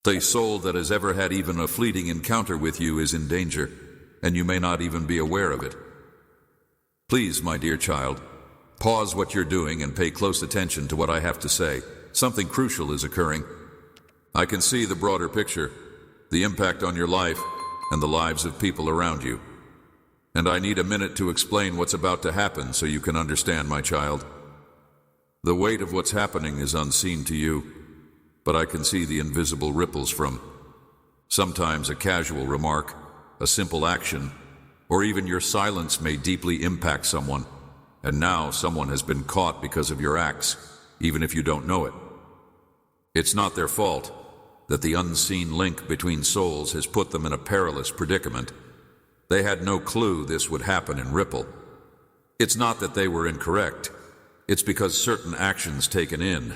The soul that has ever had even a fleeting encounter with you is in danger, and you may not even be aware of it. Please, my dear child, pause what you're doing and pay close attention to what I have to say. Something crucial is occurring. I can see the broader picture, the impact on your life and the lives of people around you. And I need a minute to explain what's about to happen so you can understand, my child. The weight of what's happening is unseen to you, but I can see the invisible ripples from sometimes a casual remark, a simple action, or even your silence may deeply impact someone, and now someone has been caught because of your acts, even if you don't know it. It's not their fault that the unseen link between souls has put them in a perilous predicament. They had no clue this would happen in Ripple. It's not that they were incorrect. It's because certain actions taken in,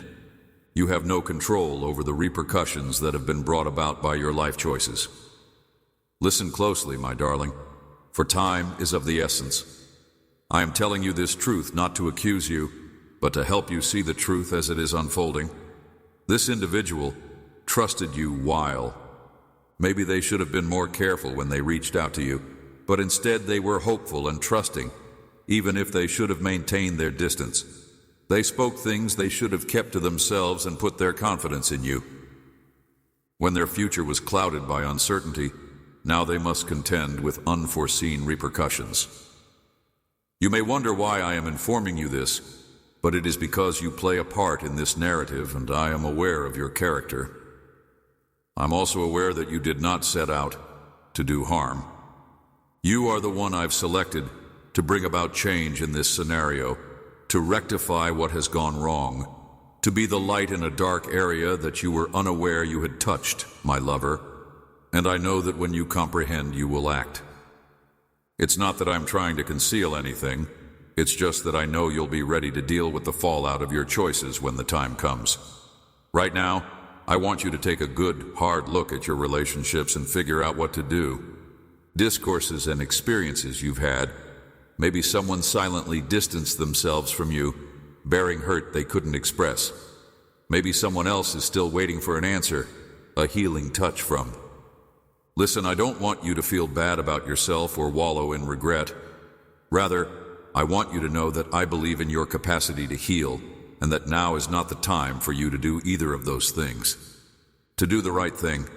you have no control over the repercussions that have been brought about by your life choices. Listen closely, my darling, for time is of the essence. I am telling you this truth not to accuse you, but to help you see the truth as it is unfolding. This individual trusted you while. Maybe they should have been more careful when they reached out to you, but instead they were hopeful and trusting, even if they should have maintained their distance. They spoke things they should have kept to themselves and put their confidence in you. When their future was clouded by uncertainty, now they must contend with unforeseen repercussions. You may wonder why I am informing you this, but it is because you play a part in this narrative and I am aware of your character. I'm also aware that you did not set out to do harm. You are the one I've selected to bring about change in this scenario, to rectify what has gone wrong, to be the light in a dark area that you were unaware you had touched, my lover, and I know that when you comprehend, you will act. It's not that I'm trying to conceal anything, it's just that I know you'll be ready to deal with the fallout of your choices when the time comes. Right now, I want you to take a good, hard look at your relationships and figure out what to do. Discourses and experiences you've had. Maybe someone silently distanced themselves from you, bearing hurt they couldn't express. Maybe someone else is still waiting for an answer, a healing touch from. Listen, I don't want you to feel bad about yourself or wallow in regret. Rather, I want you to know that I believe in your capacity to heal, and that now is not the time for you to do either of those things. To do the right thing,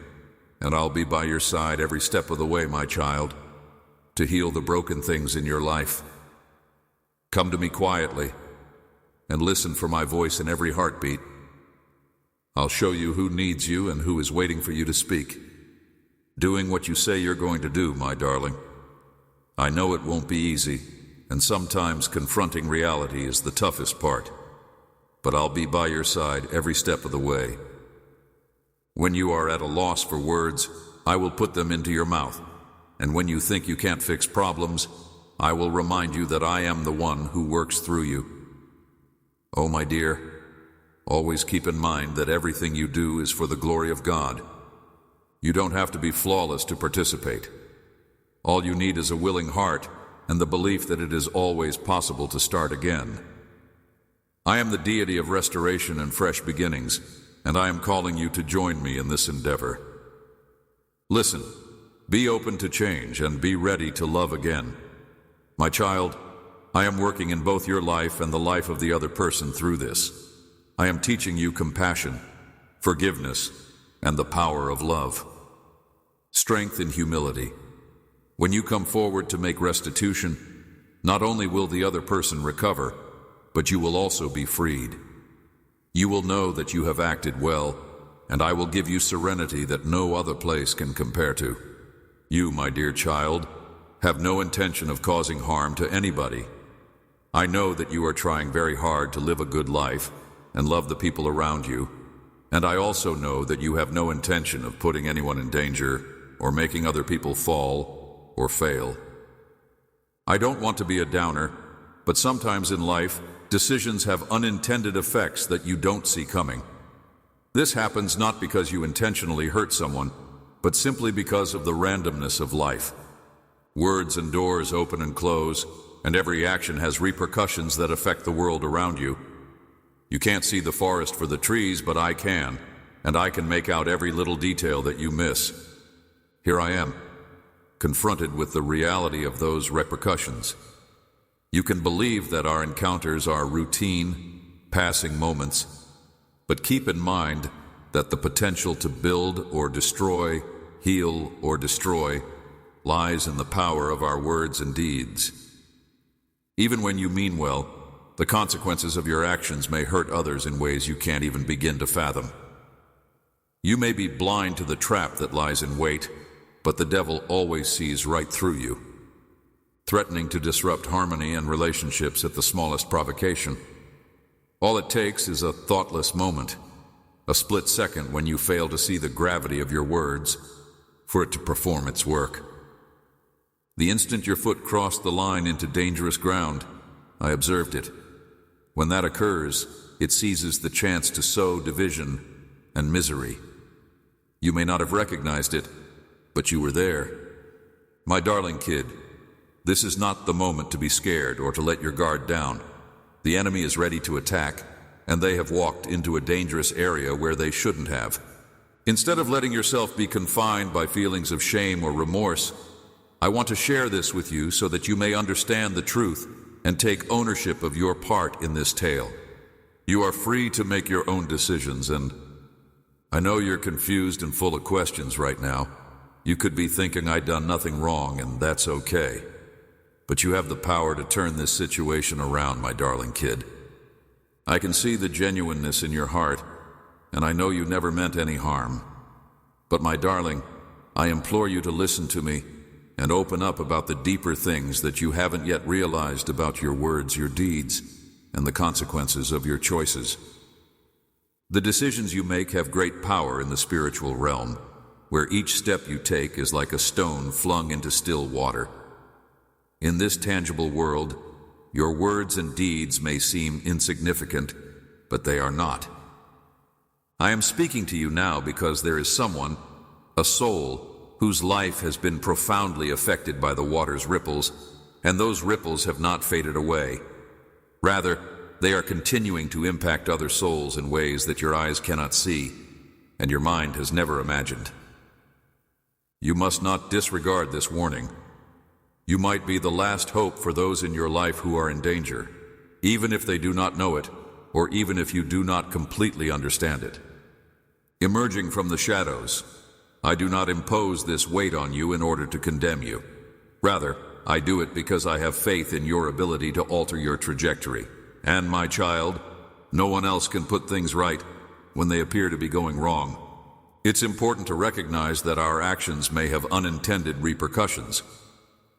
and I'll be by your side every step of the way, my child, to heal the broken things in your life. Come to me quietly, and listen for my voice in every heartbeat. I'll show you who needs you and who is waiting for you to speak. Doing what you say you're going to do, my darling. I know it won't be easy, and sometimes confronting reality is the toughest part. But I'll be by your side every step of the way. When you are at a loss for words, I will put them into your mouth. And when you think you can't fix problems, I will remind you that I am the one who works through you. Oh, my dear, always keep in mind that everything you do is for the glory of God. You don't have to be flawless to participate. All you need is a willing heart and the belief that it is always possible to start again. I am the deity of restoration and fresh beginnings, and I am calling you to join me in this endeavor. Listen, be open to change and be ready to love again. My child, I am working in both your life and the life of the other person through this. I am teaching you compassion, forgiveness, and the power of love. Strength in humility. When you come forward to make restitution, not only will the other person recover, but you will also be freed. You will know that you have acted well, and I will give you serenity that no other place can compare to. You, my dear child, have no intention of causing harm to anybody. I know that you are trying very hard to live a good life and love the people around you, and I also know that you have no intention of putting anyone in danger or making other people fall or fail. I don't want to be a downer, but sometimes in life, decisions have unintended effects that you don't see coming. This happens not because you intentionally hurt someone, but simply because of the randomness of life. Words and doors open and close, and every action has repercussions that affect the world around you. You can't see the forest for the trees, but I can, and I can make out every little detail that you miss. Here I am, confronted with the reality of those repercussions. You can believe that our encounters are routine, passing moments, but keep in mind that the potential to build or destroy, heal or destroy, lies in the power of our words and deeds. Even when you mean well, the consequences of your actions may hurt others in ways you can't even begin to fathom. You may be blind to the trap that lies in wait, but the devil always sees right through you, threatening to disrupt harmony and relationships at the smallest provocation. All it takes is a thoughtless moment, a split second when you fail to see the gravity of your words, for it to perform its work. The instant your foot crossed the line into dangerous ground, I observed it. When that occurs, it seizes the chance to sow division and misery. You may not have recognized it, but you were there. My darling kid, this is not the moment to be scared or to let your guard down. The enemy is ready to attack, and they have walked into a dangerous area where they shouldn't have. Instead of letting yourself be confined by feelings of shame or remorse, I want to share this with you so that you may understand the truth and take ownership of your part in this tale. You are free to make your own decisions, and I know you're confused and full of questions right now. You could be thinking I'd done nothing wrong, and that's okay. But you have the power to turn this situation around, my darling kid. I can see the genuineness in your heart, and I know you never meant any harm. But my darling, I implore you to listen to me and open up about the deeper things that you haven't yet realized about your words, your deeds, and the consequences of your choices. The decisions you make have great power in the spiritual realm, where each step you take is like a stone flung into still water. In this tangible world, your words and deeds may seem insignificant, but they are not. I am speaking to you now because there is someone, a soul, whose life has been profoundly affected by the water's ripples, and those ripples have not faded away. Rather, they are continuing to impact other souls in ways that your eyes cannot see, and your mind has never imagined. You must not disregard this warning. You might be the last hope for those in your life who are in danger, even if they do not know it, or even if you do not completely understand it. Emerging from the shadows, I do not impose this weight on you in order to condemn you. Rather, I do it because I have faith in your ability to alter your trajectory. And, my child, no one else can put things right when they appear to be going wrong. It's important to recognize that our actions may have unintended repercussions.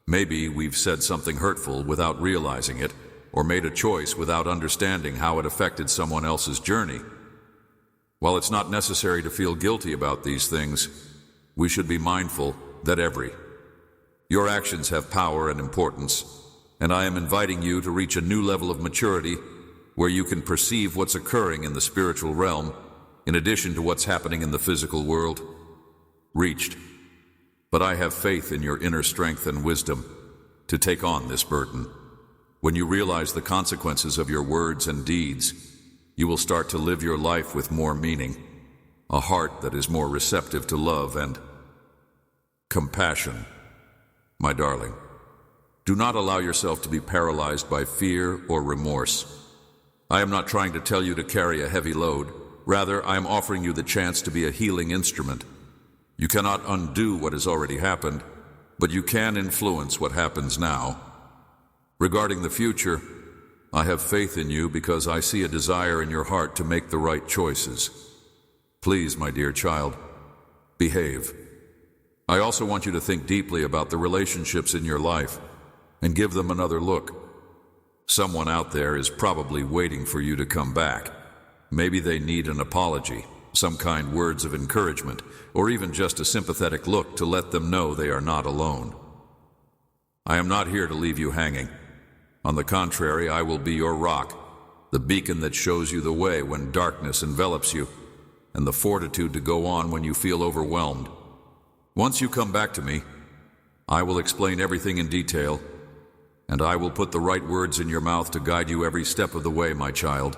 Maybe we've said something hurtful without realizing it, or made a choice without understanding how it affected someone else's journey. While it's not necessary to feel guilty about these things, we should be mindful that your actions have power and importance, and I am inviting you to reach a new level of maturity where you can perceive what's occurring in the spiritual realm in addition to what's happening in the physical world. Reached. But I have faith in your inner strength and wisdom to take on this burden. When you realize the consequences of your words and deeds, you will start to live your life with more meaning, a heart that is more receptive to love and compassion. My darling, do not allow yourself to be paralyzed by fear or remorse. I am not trying to tell you to carry a heavy load. Rather, I am offering you the chance to be a healing instrument. You cannot undo what has already happened, but you can influence what happens now. Regarding the future, I have faith in you because I see a desire in your heart to make the right choices. Please, my dear child, behave. I also want you to think deeply about the relationships in your life and give them another look. Someone out there is probably waiting for you to come back. Maybe they need an apology, some kind words of encouragement, or even just a sympathetic look to let them know they are not alone. I am not here to leave you hanging. On the contrary, I will be your rock, the beacon that shows you the way when darkness envelops you, and the fortitude to go on when you feel overwhelmed. Once you come back to me, I will explain everything in detail, and I will put the right words in your mouth to guide you every step of the way, my child.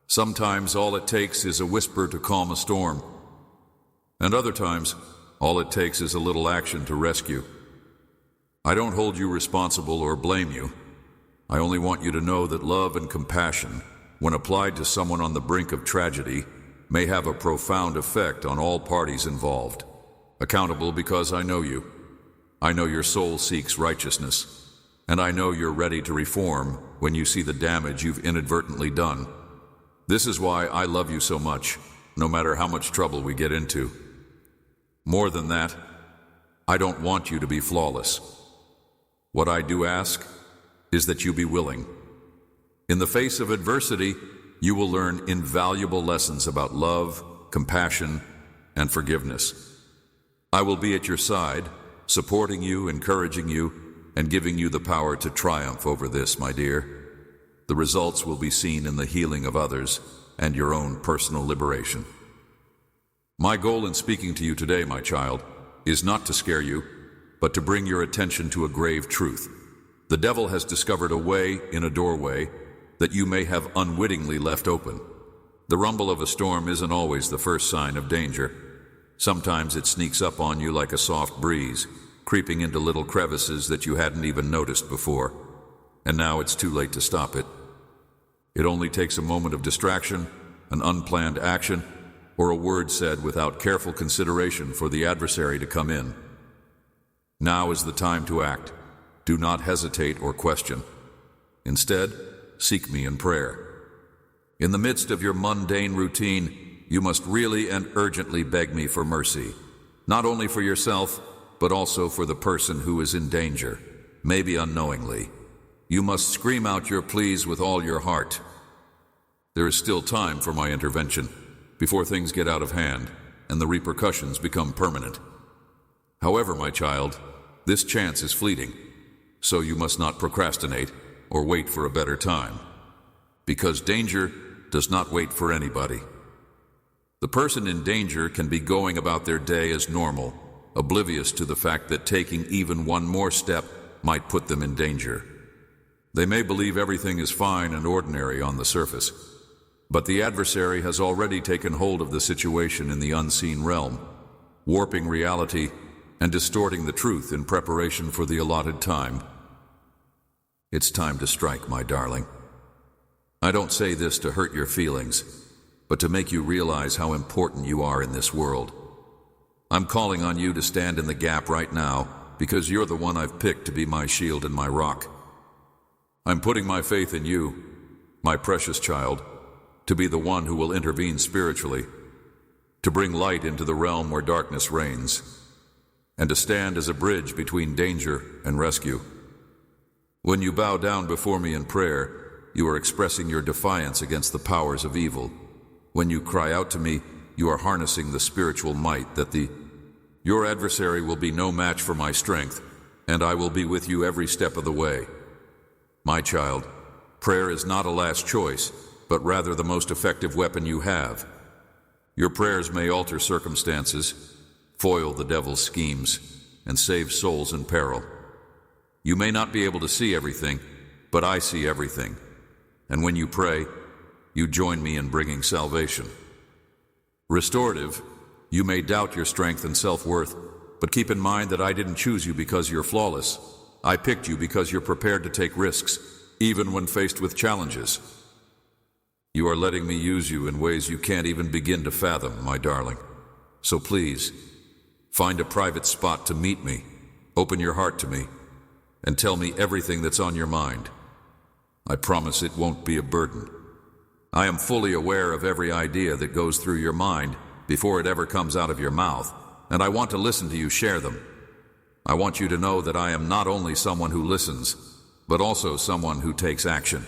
Sometimes all it takes is a whisper to calm a storm, and other times all it takes is a little action to rescue. I don't hold you responsible or blame you. I only want you to know that love and compassion, when applied to someone on the brink of tragedy, may have a profound effect on all parties involved. Accountable because I know you. I know your soul seeks righteousness, and I know you're ready to reform when you see the damage you've inadvertently done. This is why I love you so much, no matter how much trouble we get into. More than that, I don't want you to be flawless. What I do ask is that you be willing. In the face of adversity, you will learn invaluable lessons about love, compassion, and forgiveness. I will be at your side, supporting you, encouraging you, and giving you the power to triumph over this, my dear. The results will be seen in the healing of others and your own personal liberation. My goal in speaking to you today, my child, is not to scare you, but to bring your attention to a grave truth. The devil has discovered a way in a doorway that you may have unwittingly left open. The rumble of a storm isn't always the first sign of danger. Sometimes it sneaks up on you like a soft breeze, creeping into little crevices that you hadn't even noticed before. And now it's too late to stop it. It only takes a moment of distraction, an unplanned action, or a word said without careful consideration for the adversary to come in. Now is the time to act. Do not hesitate or question. Instead, seek me in prayer. In the midst of your mundane routine, you must really and urgently beg me for mercy, not only for yourself, but also for the person who is in danger, maybe unknowingly. You must scream out your pleas with all your heart. There is still time for my intervention before things get out of hand and the repercussions become permanent. However, my child, this chance is fleeting, so you must not procrastinate or wait for a better time, because danger does not wait for anybody. The person in danger can be going about their day as normal, oblivious to the fact that taking even one more step might put them in danger. They may believe everything is fine and ordinary on the surface, but the adversary has already taken hold of the situation in the unseen realm, warping reality and distorting the truth in preparation for the allotted time. It's time to strike, my darling. I don't say this to hurt your feelings, but to make you realize how important you are in this world. I'm calling on you to stand in the gap right now because you're the one I've picked to be my shield and my rock. I'm putting my faith in you, my precious child, to be the one who will intervene spiritually, to bring light into the realm where darkness reigns, and to stand as a bridge between danger and rescue. When you bow down before me in prayer, you are expressing your defiance against the powers of evil. When you cry out to me, you are harnessing the spiritual might that your adversary will be no match for my strength, and I will be with you every step of the way. My child, prayer is not a last choice, but rather the most effective weapon you have. Your prayers may alter circumstances, foil the devil's schemes, and save souls in peril. You may not be able to see everything, but I see everything. And when you pray, you join me in bringing salvation. Restorative, you may doubt your strength and self-worth, but keep in mind that I didn't choose you because you're flawless. I picked you because you're prepared to take risks, even when faced with challenges. You are letting me use you in ways you can't even begin to fathom, my darling. So please, find a private spot to meet me, open your heart to me, and tell me everything that's on your mind. I promise it won't be a burden. I am fully aware of every idea that goes through your mind before it ever comes out of your mouth, and I want to listen to you share them. I want you to know that I am not only someone who listens, but also someone who takes action.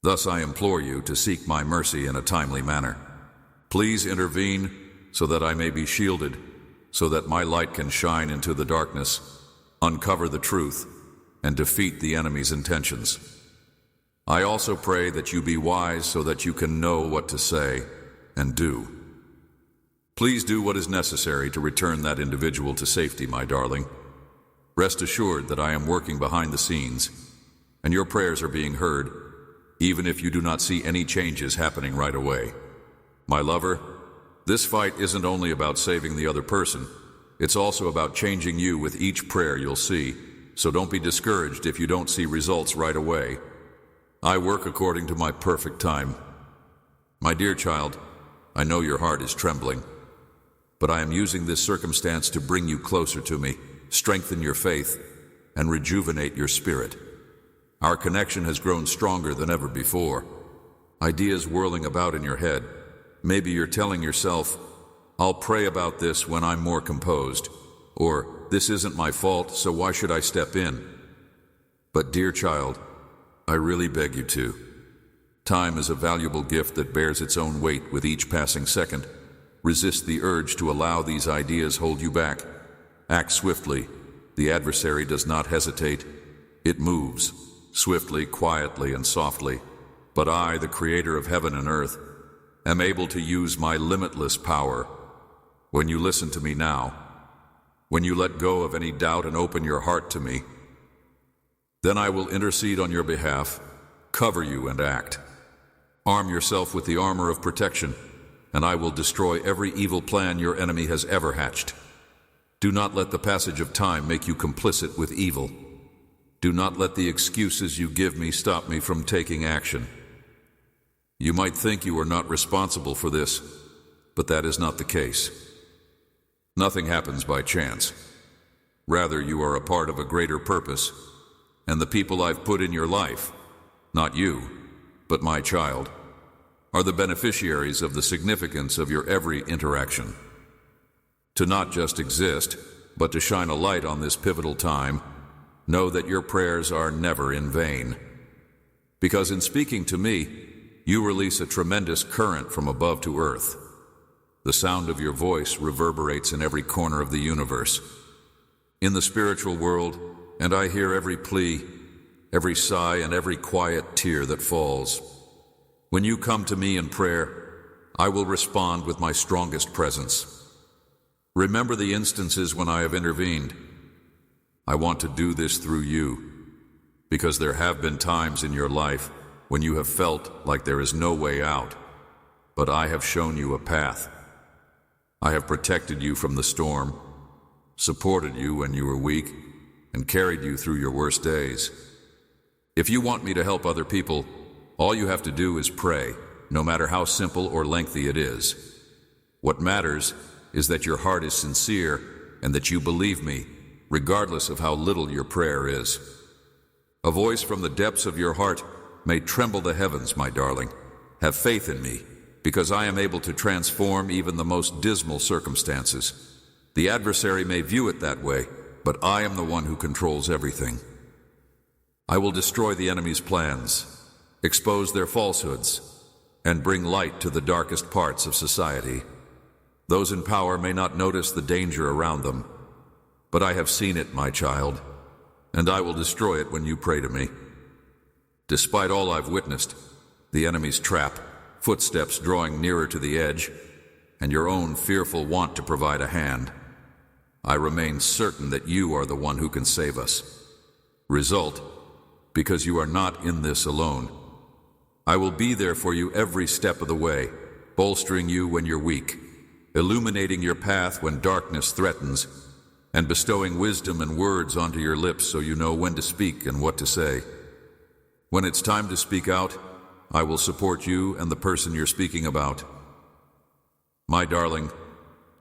Thus I implore you to seek my mercy in a timely manner. Please intervene so that I may be shielded, so that my light can shine into the darkness, uncover the truth, and defeat the enemy's intentions. I also pray that you be wise so that you can know what to say and do. Please do what is necessary to return that individual to safety, my darling. Rest assured that I am working behind the scenes, and your prayers are being heard, even if you do not see any changes happening right away. My lover, this fight isn't only about saving the other person, it's also about changing you with each prayer you'll see, so don't be discouraged if you don't see results right away. I work according to my perfect time. My dear child, I know your heart is trembling, but I am using this circumstance to bring you closer to me, strengthen your faith, and rejuvenate your spirit. Our connection has grown stronger than ever before. Ideas whirling about in your head. Maybe you're telling yourself, I'll pray about this when I'm more composed, or this isn't my fault, so why should I step in? But dear child, I really beg you to. Time is a valuable gift that bears its own weight with each passing second. Resist the urge to allow these ideas hold you back. Act swiftly. The adversary does not hesitate. It moves, swiftly, quietly, and softly. But I, the creator of heaven and earth, am able to use my limitless power. When you listen to me now, when you let go of any doubt and open your heart to me, then I will intercede on your behalf, cover you and act. Arm yourself with the armor of protection, and I will destroy every evil plan your enemy has ever hatched. Do not let the passage of time make you complicit with evil. Do not let the excuses you give me stop me from taking action. You might think you are not responsible for this, but that is not the case. Nothing happens by chance. Rather, you are a part of a greater purpose, and the people I've put in your life, not you, but my child, are the beneficiaries of the significance of your every interaction. To not just exist, but to shine a light on this pivotal time, know that your prayers are never in vain. Because in speaking to me, you release a tremendous current from above to earth. The sound of your voice reverberates in every corner of the universe. In the spiritual world, and I hear every plea, every sigh, and every quiet tear that falls. When you come to me in prayer, I will respond with my strongest presence. Remember the instances when I have intervened. I want to do this through you, because there have been times in your life when you have felt like there is no way out, but I have shown you a path. I have protected you from the storm, supported you when you were weak, and carried you through your worst days. If you want me to help other people, all you have to do is pray, no matter how simple or lengthy it is. What matters is that your heart is sincere and that you believe me, regardless of how little your prayer is. A voice from the depths of your heart may tremble the heavens, my darling. Have faith in me, because I am able to transform even the most dismal circumstances. The adversary may view it that way, but I am the one who controls everything. I will destroy the enemy's plans, expose their falsehoods, and bring light to the darkest parts of society. Those in power may not notice the danger around them, but I have seen it, my child, and I will destroy it when you pray to me. Despite all I've witnessed, the enemy's trap, footsteps drawing nearer to the edge, and your own fearful want to provide a hand, I remain certain that you are the one who can save us. Result, because you are not in this alone. I will be there for you every step of the way, bolstering you when you're weak, illuminating your path when darkness threatens, and bestowing wisdom and words onto your lips so you know when to speak and what to say. When it's time to speak out, I will support you and the person you're speaking about. My darling,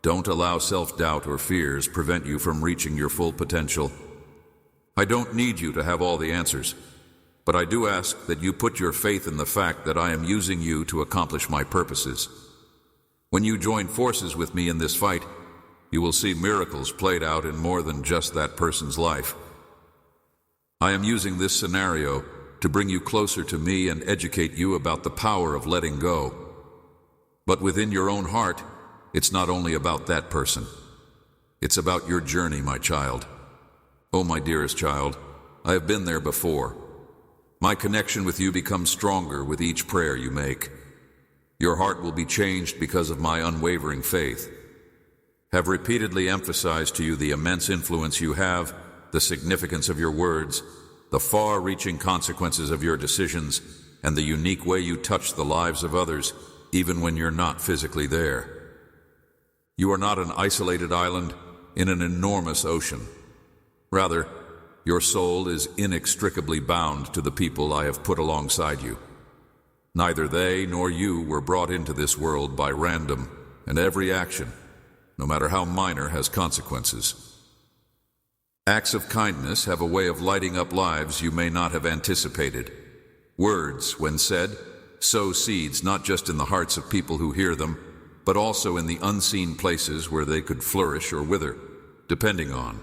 don't allow self-doubt or fears prevent you from reaching your full potential. I don't need you to have all the answers, but I do ask that you put your faith in the fact that I am using you to accomplish my purposes. When you join forces with me in this fight, you will see miracles played out in more than just that person's life. I am using this scenario to bring you closer to me and educate you about the power of letting go. But within your own heart, it's not only about that person. It's about your journey, my child. Oh, my dearest child, I have been there before. My connection with you becomes stronger with each prayer you make. Your heart will be changed because of my unwavering faith. Have repeatedly emphasized to you the immense influence you have, the significance of your words, the far-reaching consequences of your decisions, and the unique way you touch the lives of others, even when you're not physically there. You are not an isolated island in an enormous ocean. Rather, your soul is inextricably bound to the people I have put alongside you. Neither they nor you were brought into this world by random, and every action, no matter how minor, has consequences. Acts of kindness have a way of lighting up lives you may not have anticipated. Words, when said, sow seeds not just in the hearts of people who hear them, but also in the unseen places where they could flourish or wither, depending on.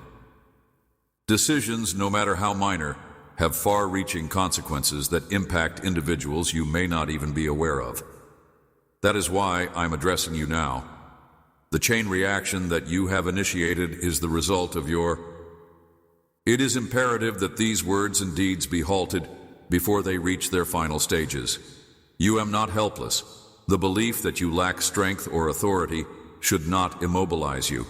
Decisions, no matter how minor, have far-reaching consequences that impact individuals you may not even be aware of. That is why I'm addressing you now. The chain reaction that you have initiated is the result of your... It is imperative that these words and deeds be halted before they reach their final stages. You am not helpless. The belief that you lack strength or authority should not immobilize you.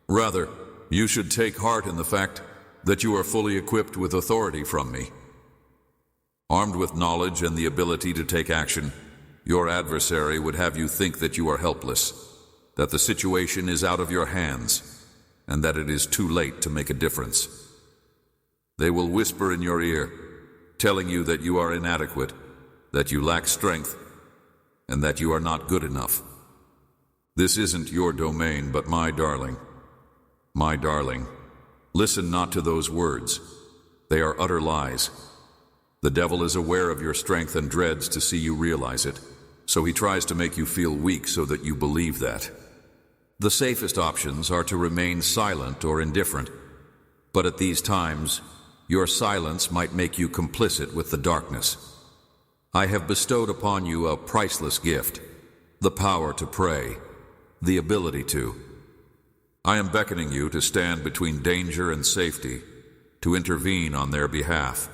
Rather, you should take heart in the fact that you are fully equipped with authority from me. Armed with knowledge and the ability to take action, your adversary would have you think that you are helpless, that the situation is out of your hands, and that it is too late to make a difference. They will whisper in your ear, telling you that you are inadequate, that you lack strength, and that you are not good enough. This isn't your domain, but my darling. My darling, listen not to those words. They are utter lies. The devil is aware of your strength and dreads to see you realize it, so he tries to make you feel weak so that you believe that. The safest options are to remain silent or indifferent, but at these times, your silence might make you complicit with the darkness. I have bestowed upon you a priceless gift, the power to pray, the ability to. I am beckoning you to stand between danger and safety, to intervene on their behalf.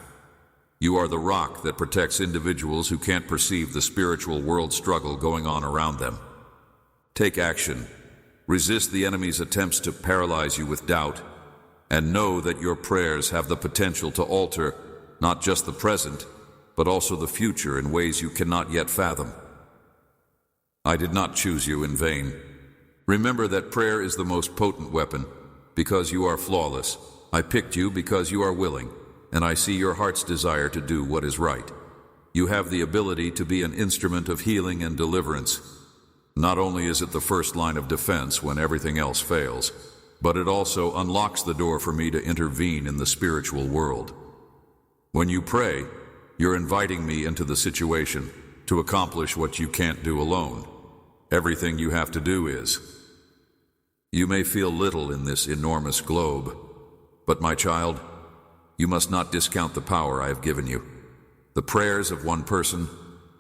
You are the rock that protects individuals who can't perceive the spiritual world struggle going on around them. Take action. Resist the enemy's attempts to paralyze you with doubt, and know that your prayers have the potential to alter not just the present, but also the future in ways you cannot yet fathom. I did not choose you in vain. Remember that prayer is the most potent weapon, because you are flawless. I picked you because you are willing, and I see your heart's desire to do what is right. You have the ability to be an instrument of healing and deliverance. Not only is it the first line of defense when everything else fails, but it also unlocks the door for me to intervene in the spiritual world. When you pray, you're inviting me into the situation to accomplish what you can't do alone. Everything you have to do is. You may feel little in this enormous globe, but my child, you must not discount the power I have given you. The prayers of one person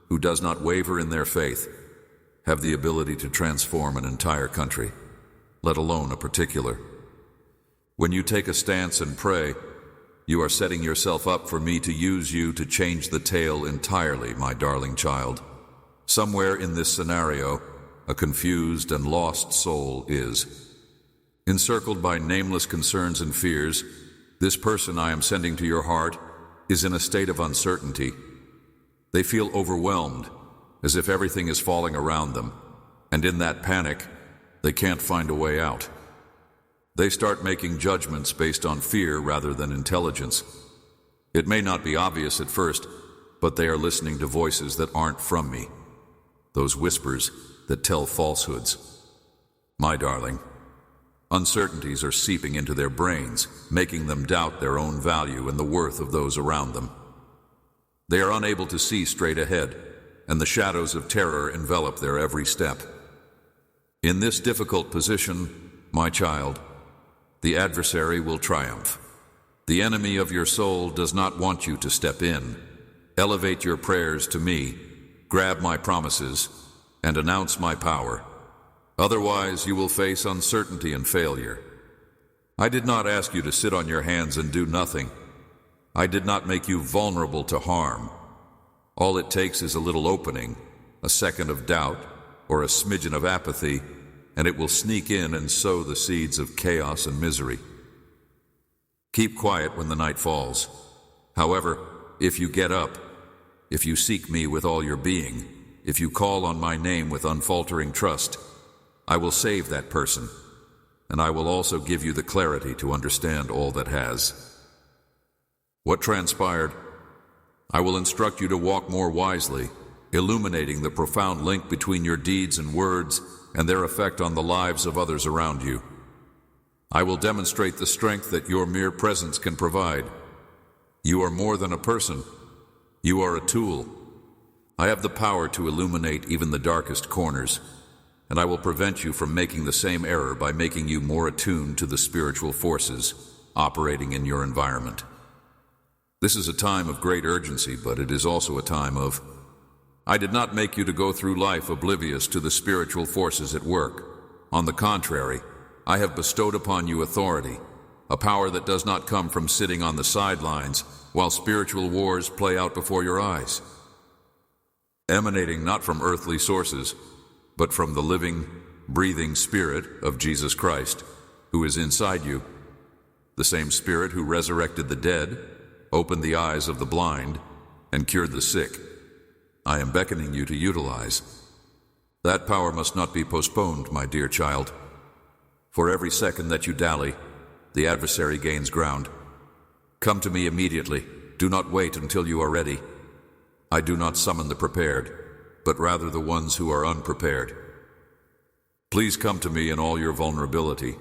who does not waver in their faith have the ability to transform an entire country, let alone a particular. When you take a stance and pray, you are setting yourself up for me to use you to change the tale entirely, my darling child. Somewhere in this scenario, a confused and lost soul is. Encircled by nameless concerns and fears, this person I am sending to your heart is in a state of uncertainty. They feel overwhelmed, as if everything is falling around them, and in that panic, they can't find a way out. They start making judgments based on fear rather than intelligence. It may not be obvious at first, but they are listening to voices that aren't from me. Those whispers that tell falsehoods. My darling, uncertainties are seeping into their brains, making them doubt their own value and the worth of those around them. They are unable to see straight ahead, and the shadows of terror envelop their every step. In this difficult position, my child, the adversary will triumph. The enemy of your soul does not want you to step in. Elevate your prayers to me, grab my promises, and announce my power. Otherwise, you will face uncertainty and failure. I did not ask you to sit on your hands and do nothing. I did not make you vulnerable to harm. All it takes is a little opening, a second of doubt, or a smidgen of apathy, and it will sneak in and sow the seeds of chaos and misery. Keep quiet when the night falls. However, if you get up, if you seek me with all your being, if you call on my name with unfaltering trust, I will save that person, and I will also give you the clarity to understand all that has. What transpired? I will instruct you to walk more wisely, illuminating the profound link between your deeds and words and their effect on the lives of others around you. I will demonstrate the strength that your mere presence can provide. You are more than a person. You are a tool. I have the power to illuminate even the darkest corners, and I will prevent you from making the same error by making you more attuned to the spiritual forces operating in your environment. This is a time of great urgency, but it is also a time of, I did not make you to go through life oblivious to the spiritual forces at work. On the contrary, I have bestowed upon you authority, a power that does not come from sitting on the sidelines while spiritual wars play out before your eyes. Emanating not from earthly sources, but from the living, breathing Spirit of Jesus Christ, who is inside you, the same Spirit who resurrected the dead, opened the eyes of the blind, and cured the sick. I am beckoning you to utilize. That power must not be postponed, my dear child. For every second that you dally, the adversary gains ground. Come to me immediately. Do not wait until you are ready. I do not summon the prepared, but rather the ones who are unprepared. Please come to me in all your vulnerability,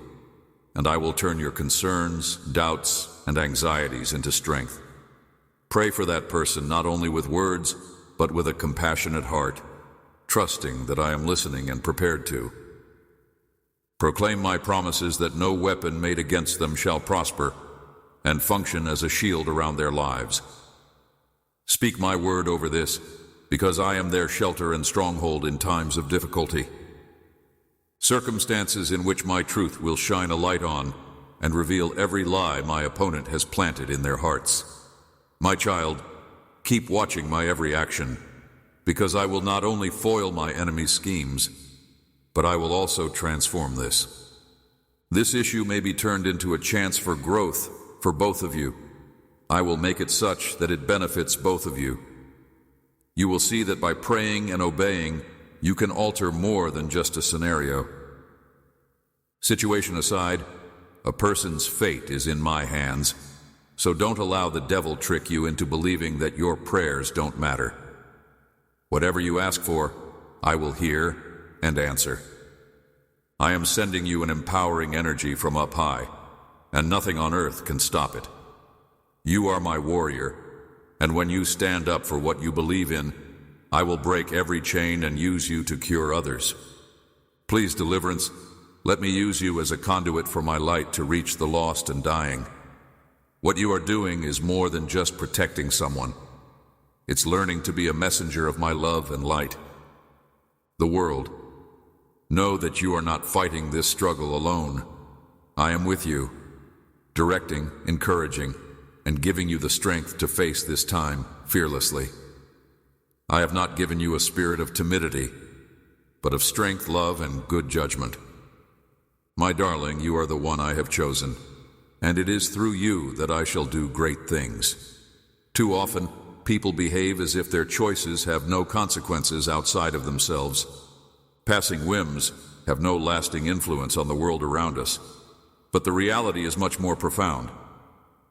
and I will turn your concerns, doubts, and anxieties into strength. Pray for that person not only with words, but with a compassionate heart, trusting that I am listening and prepared to. Proclaim my promises that no weapon made against them shall prosper, and function as a shield around their lives. Speak my word over this, because I am their shelter and stronghold in times of difficulty. Circumstances in which my truth will shine a light on and reveal every lie my opponent has planted in their hearts. My child, keep watching my every action, because I will not only foil my enemy's schemes, but I will also transform this. This issue may be turned into a chance for growth for both of you. I will make it such that it benefits both of you. You will see that by praying and obeying, you can alter more than just a scenario. Situation aside, a person's fate is in my hands, so don't allow the devil trick you into believing that your prayers don't matter. Whatever you ask for, I will hear and answer. I am sending you an empowering energy from up high, and nothing on earth can stop it. You are my warrior, and when you stand up for what you believe in, I will break every chain and use you to cure others. Please, deliverance, let me use you as a conduit for my light to reach the lost and dying. What you are doing is more than just protecting someone. It's learning to be a messenger of my love and light. The world, know that you are not fighting this struggle alone. I am with you, directing, encouraging, and giving you the strength to face this time fearlessly. I have not given you a spirit of timidity, but of strength, love, and good judgment. My darling, you are the one I have chosen, and it is through you that I shall do great things. Too often, people behave as if their choices have no consequences outside of themselves. Passing whims have no lasting influence on the world around us, but the reality is much more profound.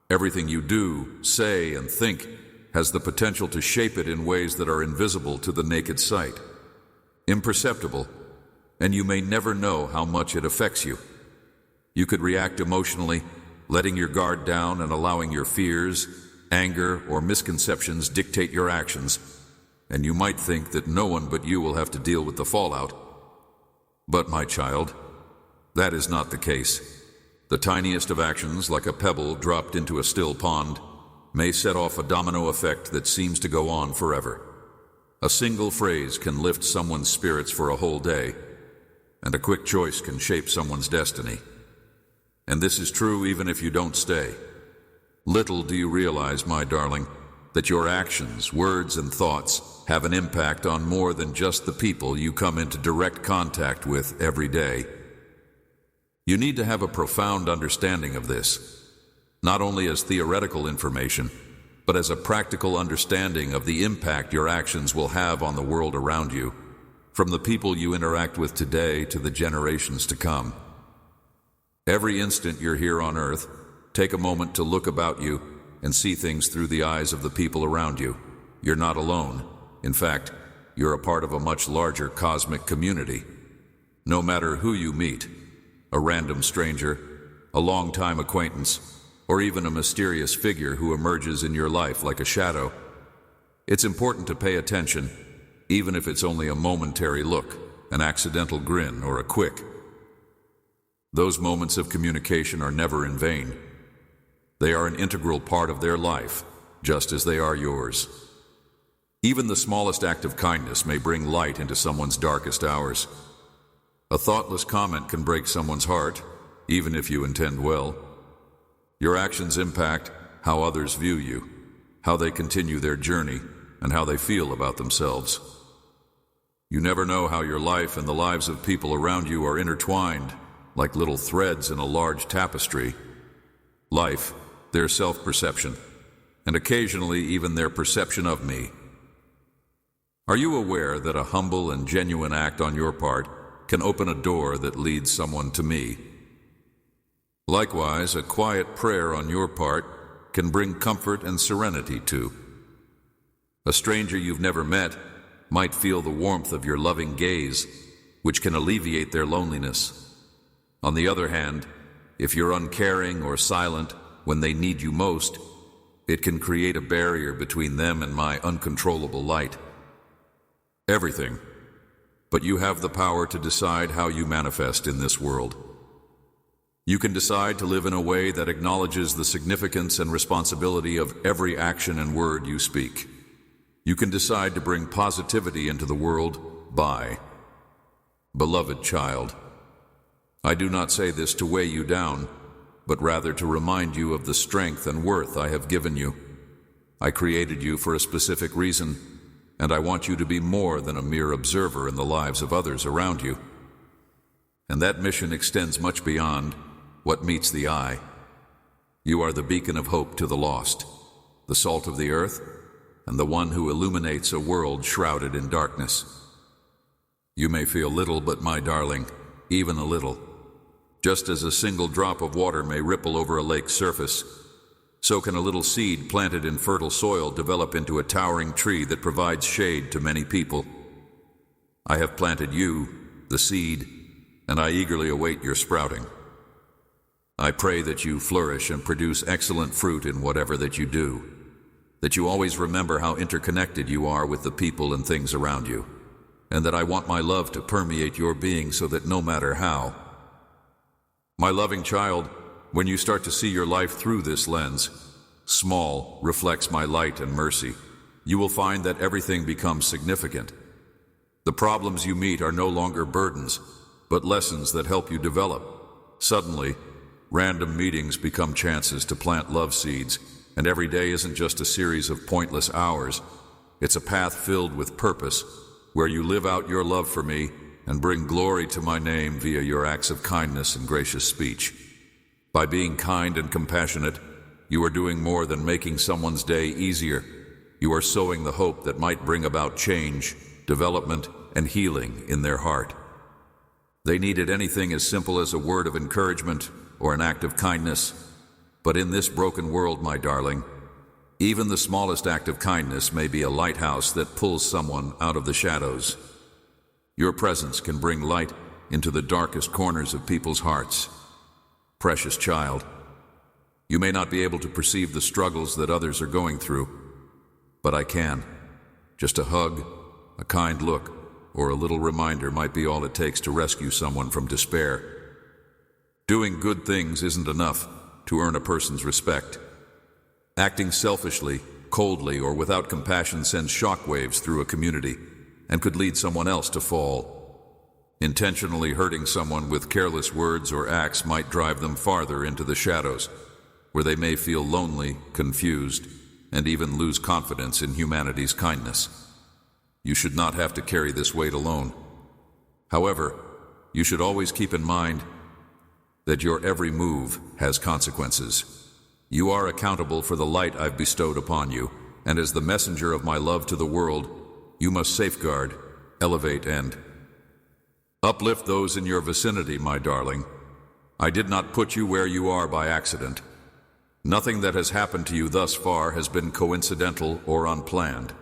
Everything you do, say, and think has the potential to shape it in ways that are invisible to the naked sight, imperceptible, and you may never know how much it affects you. You could react emotionally, letting your guard down and allowing your fears, anger, or misconceptions dictate your actions, and you might think that no one but you will have to deal with the fallout. But, my child, that is not the case. The tiniest of actions, like a pebble dropped into a still pond, may set off a domino effect that seems to go on forever. A single phrase can lift someone's spirits for a whole day, and a quick choice can shape someone's destiny. And this is true even if you don't stay. Little do you realize, my darling, that your actions, words, and thoughts have an impact on more than just the people you come into direct contact with every day. You need to have a profound understanding of this, not only as theoretical information, but as a practical understanding of the impact your actions will have on the world around you, from the people you interact with today to the generations to come. Every instant you're here on Earth, take a moment to look about you and see things through the eyes of the people around you. You're not alone. In fact, you're a part of a much larger cosmic community. No matter who you meet, a random stranger, a long-time acquaintance, or even a mysterious figure who emerges in your life like a shadow, it's important to pay attention, even if it's only a momentary look, an accidental grin, or a quick. Those moments of communication are never in vain. They are an integral part of their life, just as they are yours. Even the smallest act of kindness may bring light into someone's darkest hours. A thoughtless comment can break someone's heart, even if you intend well. Your actions impact how others view you, how they continue their journey, and how they feel about themselves. You never know how your life and the lives of people around you are intertwined, like little threads in a large tapestry. Life, their self-perception, and occasionally even their perception of me. Are you aware that a humble and genuine act on your part can open a door that leads someone to me? Likewise, a quiet prayer on your part can bring comfort and serenity to. A stranger you've never met might feel the warmth of your loving gaze, which can alleviate their loneliness. On the other hand, if you're uncaring or silent when they need you most, it can create a barrier between them and my uncontrollable light. Everything, but you have the power to decide how you manifest in this world. You can decide to live in a way that acknowledges the significance and responsibility of every action and word you speak. You can decide to bring positivity into the world by. Beloved child, I do not say this to weigh you down, but rather to remind you of the strength and worth I have given you. I created you for a specific reason, and I want you to be more than a mere observer in the lives of others around you. And that mission extends much beyond what meets the eye. You are the beacon of hope to the lost, the salt of the earth, and the one who illuminates a world shrouded in darkness. You may feel little, but my darling, even a little. Just as a single drop of water may ripple over a lake's surface, so can a little seed planted in fertile soil develop into a towering tree that provides shade to many people. I have planted you, the seed, and I eagerly await your sprouting. I pray that you flourish and produce excellent fruit in whatever that you do, that you always remember how interconnected you are with the people and things around you, and that I want my love to permeate your being so that no matter how. My loving child, when you start to see your life through this lens, small reflects my light and mercy, you will find that everything becomes significant. The problems you meet are no longer burdens, but lessons that help you develop. Suddenly, random meetings become chances to plant love seeds, and every day isn't just a series of pointless hours. It's a path filled with purpose, where you live out your love for me and bring glory to my name via your acts of kindness and gracious speech. By being kind and compassionate, you are doing more than making someone's day easier. You are sowing the hope that might bring about change, development, and healing in their heart. They needed anything as simple as a word of encouragement or an act of kindness. But in this broken world, my darling, even the smallest act of kindness may be a lighthouse that pulls someone out of the shadows. Your presence can bring light into the darkest corners of people's hearts. Precious child, you may not be able to perceive the struggles that others are going through, but I can. Just a hug, a kind look, or a little reminder might be all it takes to rescue someone from despair. Doing good things isn't enough to earn a person's respect. Acting selfishly, coldly, or without compassion sends shockwaves through a community and could lead someone else to fall. Intentionally hurting someone with careless words or acts might drive them farther into the shadows, where they may feel lonely, confused, and even lose confidence in humanity's kindness. You should not have to carry this weight alone. However, you should always keep in mind that your every move has consequences. You are accountable for the light I've bestowed upon you, and as the messenger of my love to the world, you must safeguard, elevate, and uplift those in your vicinity, my darling. I did not put you where you are by accident. Nothing that has happened to you thus far has been coincidental or unplanned.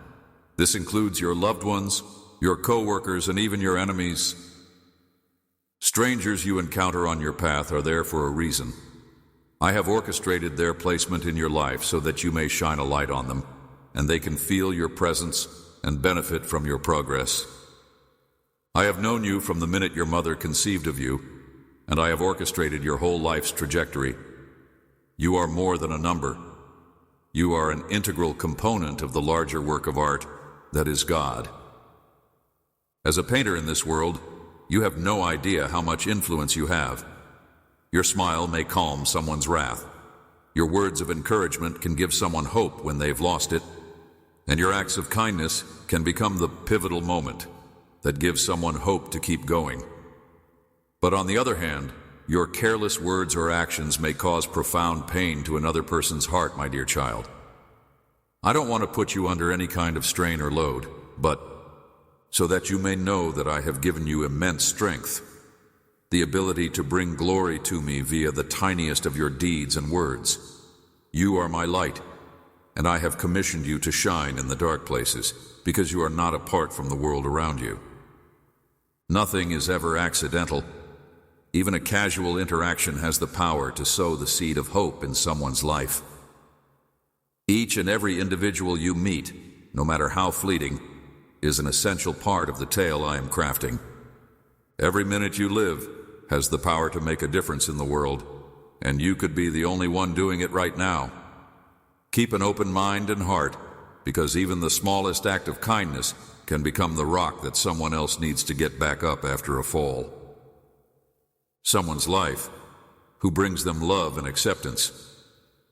This includes your loved ones, your co-workers, and even your enemies. Strangers you encounter on your path are there for a reason. I have orchestrated their placement in your life so that you may shine a light on them, and they can feel your presence and benefit from your progress. I have known you from the minute your mother conceived of you, and I have orchestrated your whole life's trajectory. You are more than a number. You are an integral component of the larger work of art that is God. As a painter in this world, you have no idea how much influence you have. Your smile may calm someone's wrath. Your words of encouragement can give someone hope when they've lost it. And your acts of kindness can become the pivotal moment that gives someone hope to keep going. But on the other hand, your careless words or actions may cause profound pain to another person's heart, my dear child. I don't want to put you under any kind of strain or load, but so that you may know that I have given you immense strength, the ability to bring glory to me via the tiniest of your deeds and words. You are my light, and I have commissioned you to shine in the dark places, because you are not apart from the world around you. Nothing is ever accidental. Even a casual interaction has the power to sow the seed of hope in someone's life. Each and every individual you meet, no matter how fleeting, is an essential part of the tale I am crafting. Every minute you live has the power to make a difference in the world, and you could be the only one doing it right now. Keep an open mind and heart, because even the smallest act of kindness can become the rock that someone else needs to get back up after a fall. Someone's life, who brings them love and acceptance.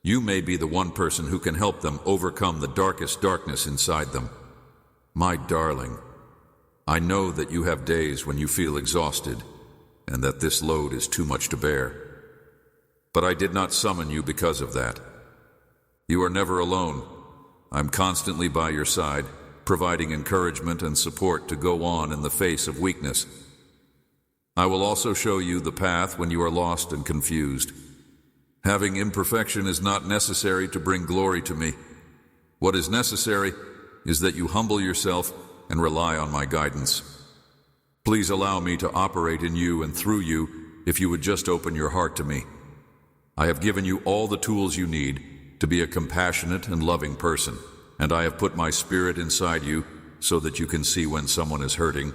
You may be the one person who can help them overcome the darkest darkness inside them. My darling, I know that you have days when you feel exhausted and that this load is too much to bear. But I did not summon you because of that. You are never alone. I'm constantly by your side, providing encouragement and support to go on in the face of weakness. I will also show you the path when you are lost and confused. Having imperfection is not necessary to bring glory to me. What is necessary is that you humble yourself and rely on my guidance. Please allow me to operate in you and through you if you would just open your heart to me. I have given you all the tools you need to be a compassionate and loving person, and I have put my spirit inside you so that you can see when someone is hurting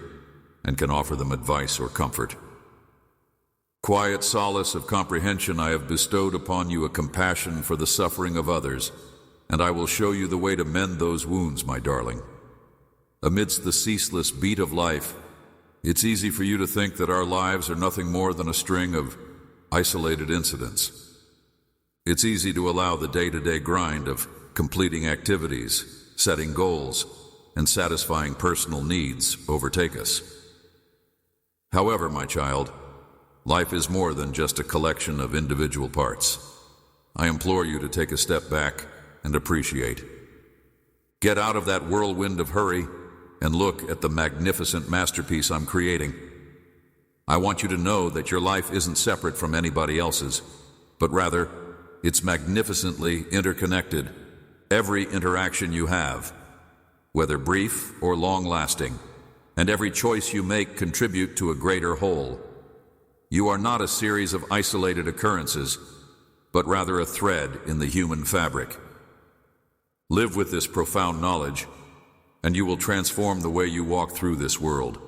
and can offer them advice or comfort. Quiet solace of comprehension, I have bestowed upon you a compassion for the suffering of others, and I will show you the way to mend those wounds, my darling. Amidst the ceaseless beat of life, it's easy for you to think that our lives are nothing more than a string of isolated incidents. It's easy to allow the day-to-day grind of completing activities, setting goals, and satisfying personal needs overtake us. However, my child, life is more than just a collection of individual parts. I implore you to take a step back and appreciate. Get out of that whirlwind of hurry and look at the magnificent masterpiece I'm creating. I want you to know that your life isn't separate from anybody else's, but rather, it's magnificently interconnected. Every interaction you have, whether brief or long-lasting, and every choice you make contribute to a greater whole. You are not a series of isolated occurrences, but rather a thread in the human fabric. Live with this profound knowledge, and you will transform the way you walk through this world.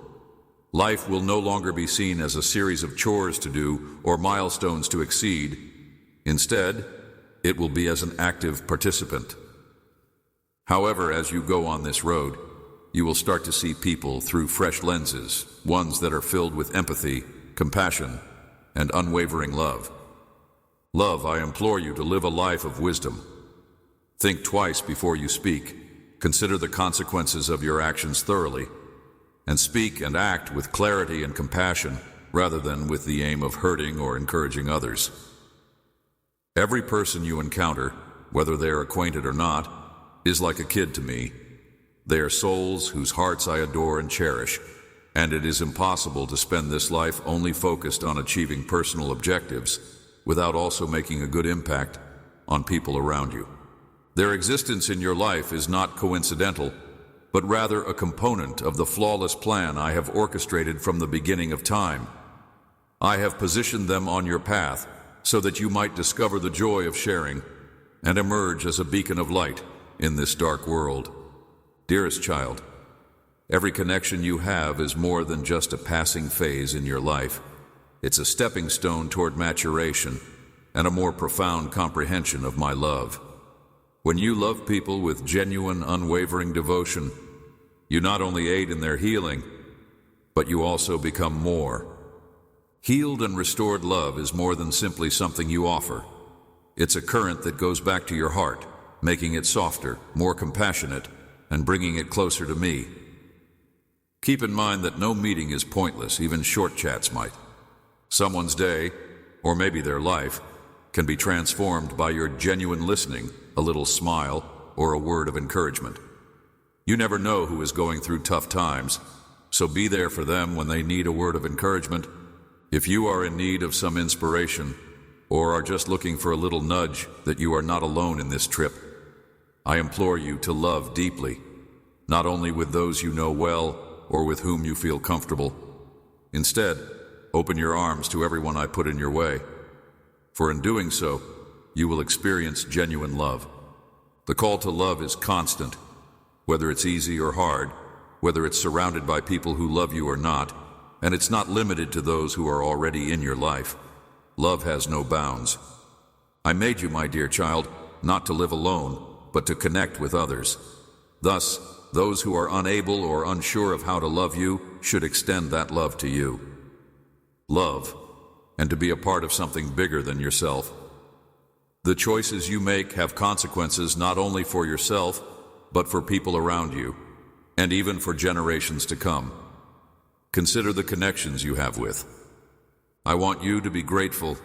Life will no longer be seen as a series of chores to do or milestones to exceed. Instead, it will be as an active participant. However, as you go on this road, you will start to see people through fresh lenses, ones that are filled with empathy, compassion, and unwavering love. Love, I implore you to live a life of wisdom. Think twice before you speak. Consider the consequences of your actions thoroughly, and speak and act with clarity and compassion rather than with the aim of hurting or encouraging others. Every person you encounter, whether they are acquainted or not, is like a kid to me. They are souls whose hearts I adore and cherish, and it is impossible to spend this life only focused on achieving personal objectives without also making a good impact on people around you. Their existence in your life is not coincidental, but rather a component of the flawless plan I have orchestrated from the beginning of time. I have positioned them on your path so that you might discover the joy of sharing and emerge as a beacon of light in this dark world. Dearest child, every connection you have is more than just a passing phase in your life. It's a stepping stone toward maturation and a more profound comprehension of my love. When you love people with genuine, unwavering devotion, you not only aid in their healing, but you also become more. Healed and restored love is more than simply something you offer. It's a current that goes back to your heart, making it softer, more compassionate, and bringing it closer to me. Keep in mind that no meeting is pointless, even short chats might. Someone's day, or maybe their life, can be transformed by your genuine listening, a little smile, or a word of encouragement. You never know who is going through tough times, so be there for them when they need a word of encouragement. If you are in need of some inspiration, or are just looking for a little nudge that you are not alone in this trip, I implore you to love deeply, not only with those you know well or with whom you feel comfortable. Instead, open your arms to everyone I put in your way, for in doing so, you will experience genuine love. The call to love is constant, whether it's easy or hard, whether it's surrounded by people who love you or not, and it's not limited to those who are already in your life. Love has no bounds. I made you, my dear child, not to live alone, but to connect with others. Thus, those who are unable or unsure of how to love you should extend that love to you. Love, and to be a part of something bigger than yourself. The choices you make have consequences not only for yourself, but for people around you, and even for generations to come. Consider the connections you have with. I want you to be grateful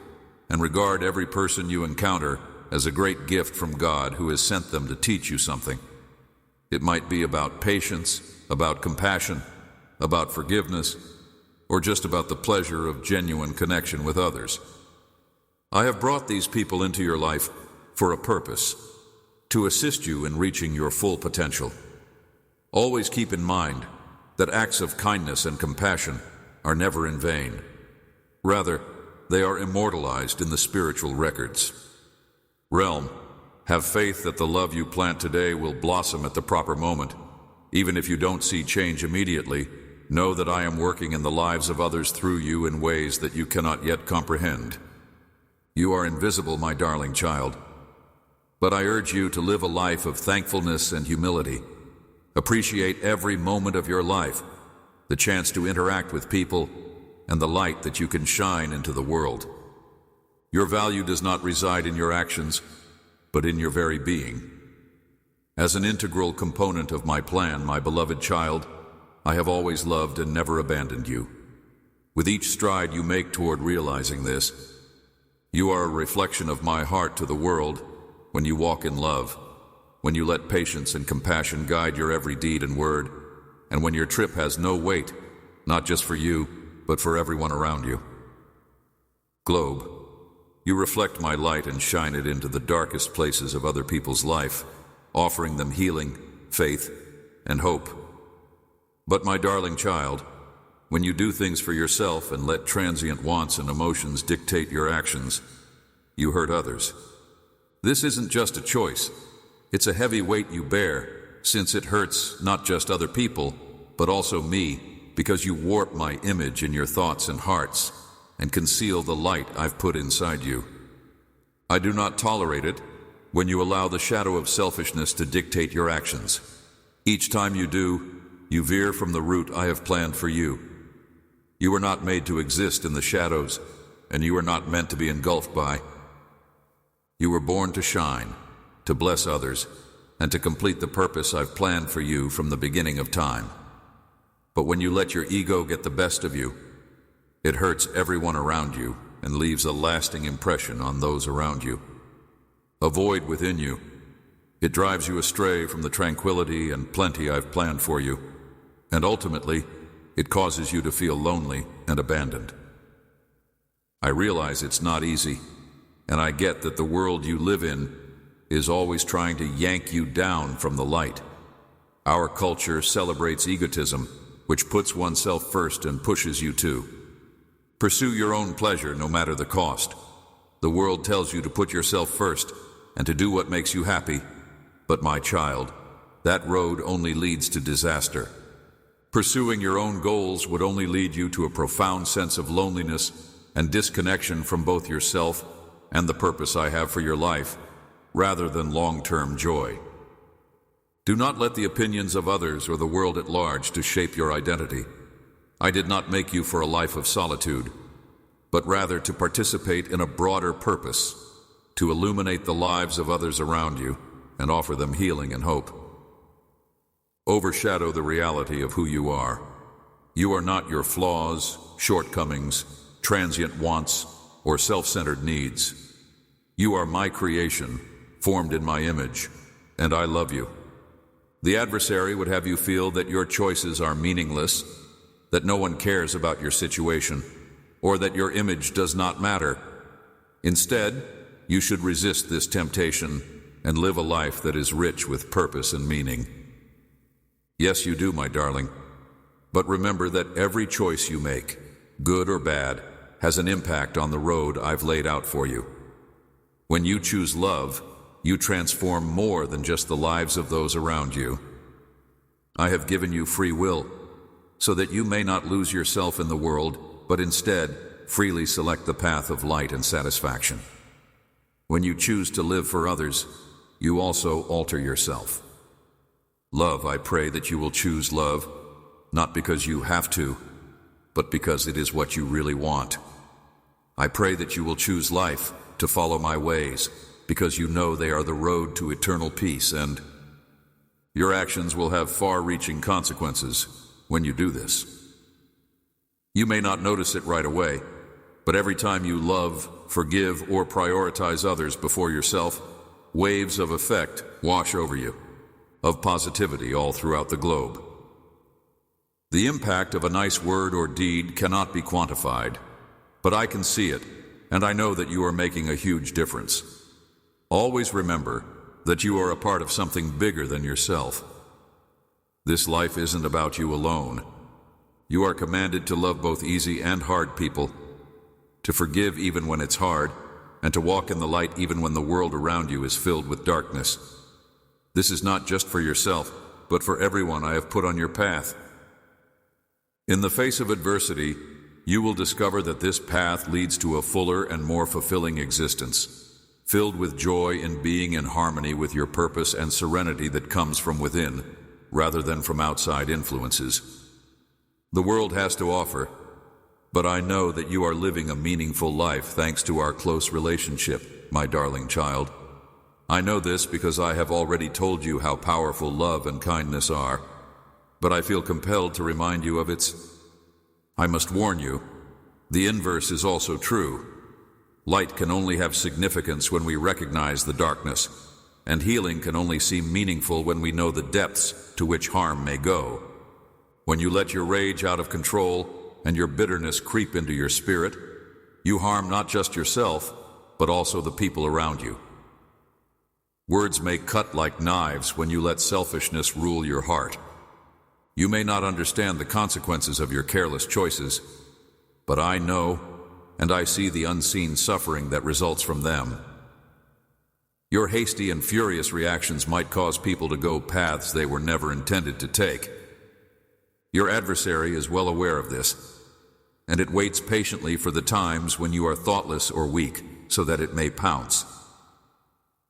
and regard every person you encounter as a great gift from God who has sent them to teach you something. It might be about patience, about compassion, about forgiveness, or just about the pleasure of genuine connection with others. I have brought these people into your life for a purpose, to assist you in reaching your full potential. Always keep in mind that acts of kindness and compassion are never in vain. Rather, they are immortalized in the spiritual records. Realm, have faith that the love you plant today will blossom at the proper moment. Even if you don't see change immediately, know that I am working in the lives of others through you in ways that you cannot yet comprehend. You are invisible, my darling child, but I urge you to live a life of thankfulness and humility. Appreciate every moment of your life, the chance to interact with people, and the light that you can shine into the world. Your value does not reside in your actions, but in your very being. As an integral component of my plan, my beloved child, I have always loved and never abandoned you. With each stride you make toward realizing this, you are a reflection of my heart to the world when you walk in love, when you let patience and compassion guide your every deed and word, and when your trip has no weight, not just for you, but for everyone around you. Globe, you reflect my light and shine it into the darkest places of other people's life, offering them healing, faith, and hope. But my darling child, when you do things for yourself and let transient wants and emotions dictate your actions, you hurt others. This isn't just a choice. It's a heavy weight you bear, since it hurts not just other people, but also me, because you warp my image in your thoughts and hearts and conceal the light I've put inside you. I do not tolerate it when you allow the shadow of selfishness to dictate your actions. Each time you do, you veer from the route I have planned for you. You were not made to exist in the shadows, and you were not meant to be engulfed by. You were born to shine, to bless others, and to complete the purpose I've planned for you from the beginning of time. But when you let your ego get the best of you, it hurts everyone around you and leaves a lasting impression on those around you. a void within you. It drives you astray from the tranquility and plenty I've planned for you, and ultimately, it causes you to feel lonely and abandoned. I realize it's not easy, and I get that the world you live in is always trying to yank you down from the light. Our culture celebrates egotism, which puts oneself first and pushes you to pursue your own pleasure no matter the cost. The world tells you to put yourself first and to do what makes you happy. But my child, that road only leads to disaster. Pursuing your own goals would only lead you to a profound sense of loneliness and disconnection from both yourself and the purpose I have for your life, rather than long-term joy. Do not let the opinions of others or the world at large to shape your identity. I did not make you for a life of solitude, but rather to participate in a broader purpose, to illuminate the lives of others around you and offer them healing and hope. Overshadow the reality of who you are. You are not your flaws, shortcomings, transient wants, or self-centered needs. You are my creation, formed in my image, and I love you. The adversary would have you feel that your choices are meaningless, that no one cares about your situation, or that your image does not matter. Instead, you should resist this temptation and live a life that is rich with purpose and meaning. Yes, you do, my darling. But remember that every choice you make, good or bad, has an impact on the road I've laid out for you. When you choose love, you transform more than just the lives of those around you. I have given you free will, so that you may not lose yourself in the world, but instead freely select the path of light and satisfaction. When you choose to live for others, you also alter yourself. Love, I pray that you will choose love, not because you have to, but because it is what you really want. I pray that you will choose life, to follow my ways, because you know they are the road to eternal peace, and your actions will have far-reaching consequences when you do this. You may not notice it right away, but every time you love, forgive, or prioritize others before yourself, waves of effect wash over you, of positivity all throughout the globe. The impact of a nice word or deed cannot be quantified, but I can see it, and I know that you are making a huge difference. Always remember that you are a part of something bigger than yourself. This life isn't about you alone. You are commanded to love both easy and hard people, to forgive even when it's hard, and to walk in the light even when the world around you is filled with darkness. This is not just for yourself, but for everyone I have put on your path. In the face of adversity, you will discover that this path leads to a fuller and more fulfilling existence, filled with joy in being in harmony with your purpose and serenity that comes from within, rather than from outside influences. The world has to offer, but I know that you are living a meaningful life thanks to our close relationship, my darling child. I know this because I have already told you how powerful love and kindness are, but I feel compelled to remind you of its. I must warn you, the inverse is also true. Light can only have significance when we recognize the darkness, and healing can only seem meaningful when we know the depths to which harm may go. When you let your rage out of control and your bitterness creep into your spirit, you harm not just yourself, but also the people around you. Words may cut like knives when you let selfishness rule your heart. You may not understand the consequences of your careless choices, but I know, and I see the unseen suffering that results from them. Your hasty and furious reactions might cause people to go paths they were never intended to take. Your adversary is well aware of this, and it waits patiently for the times when you are thoughtless or weak, so that it may pounce.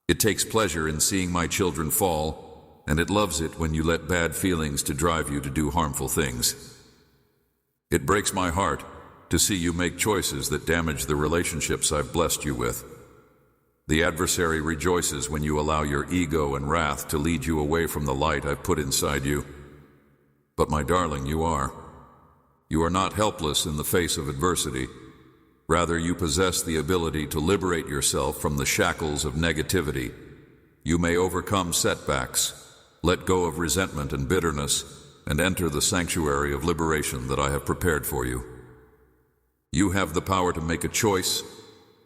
It takes pleasure in seeing my children fall, and it loves it when you let bad feelings to drive you to do harmful things. It breaks my heart to see you make choices that damage the relationships I've blessed you with. The adversary rejoices when you allow your ego and wrath to lead you away from the light I've put inside you. But my darling, you are. You are not helpless in the face of adversity. Rather, you possess the ability to liberate yourself from the shackles of negativity. You may overcome setbacks, let go of resentment and bitterness, and enter the sanctuary of liberation that I have prepared for you. You have the power to make a choice,